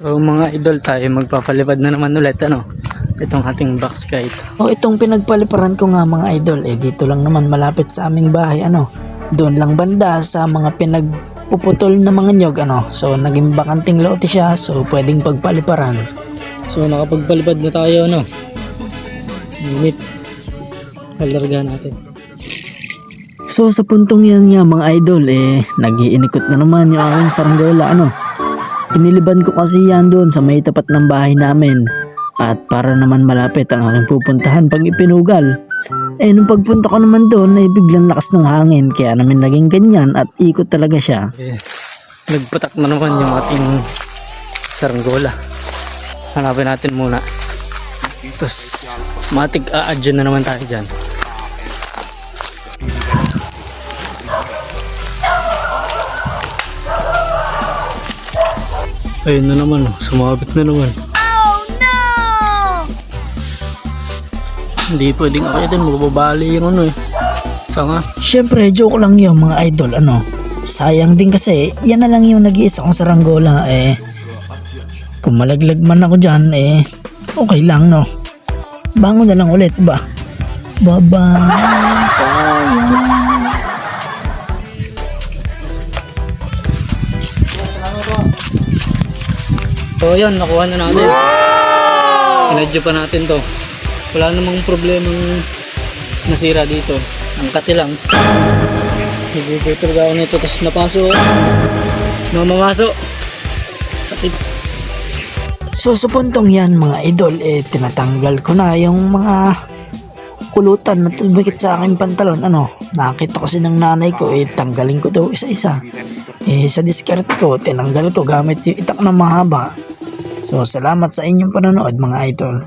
So mga idol, tayo magpapalipad na naman ulit itong ating box kite. Itong pinagpaliparan ko nga mga idol, dito lang naman malapit sa aming bahay, doon lang banda sa mga pinagpuputol na mga nyog, so naging bakanting lote siya, so pwedeng pagpaliparan. So nakapagpalipad na tayo, Ngunit halarga natin. So sa puntong yan nga mga idol, nag-iinikot na naman yung aking saranggola, Iniliban ko kasi yan doon sa may tapat ng bahay namin. At para naman malapit ang aking pupuntahan pag ipinugal. Nung pagpunta ko naman doon ay biglang lakas ng hangin, kaya namin naging ganyan at ikot talaga siya. Nagpatak na naman yung ating saranggola. Hanapin natin muna. Tapos matik a-adjust na naman tayo dyan. Ayun na naman, sumabit na naman. Oh no! Hindi pwedeng akitin, magbabali yung sanga. Syempre joke lang yun mga idol, sayang din kasi yan na lang yung nag-iisa kong saranggola, kung malaglag man ako dyan, okay lang, bangon na lang ulit ba? Babangon tayo. So yun, nakuha na natin. Inadyo pa natin to. Wala namang problemang nasira dito. Ang kati lang. Nag-paper daw nito, tapos napaso. Mamamasok. Sakit. So sa puntong yan mga idol, tinatanggal ko na yung mga kulutan na tumikit sa aking pantalon. Nakita kasi ng nanay ko, tanggalin ko daw isa-isa. Sa diskarte ko, tinanggal ko gamit yung itak na mahaba. So salamat sa inyong panonood mga idol.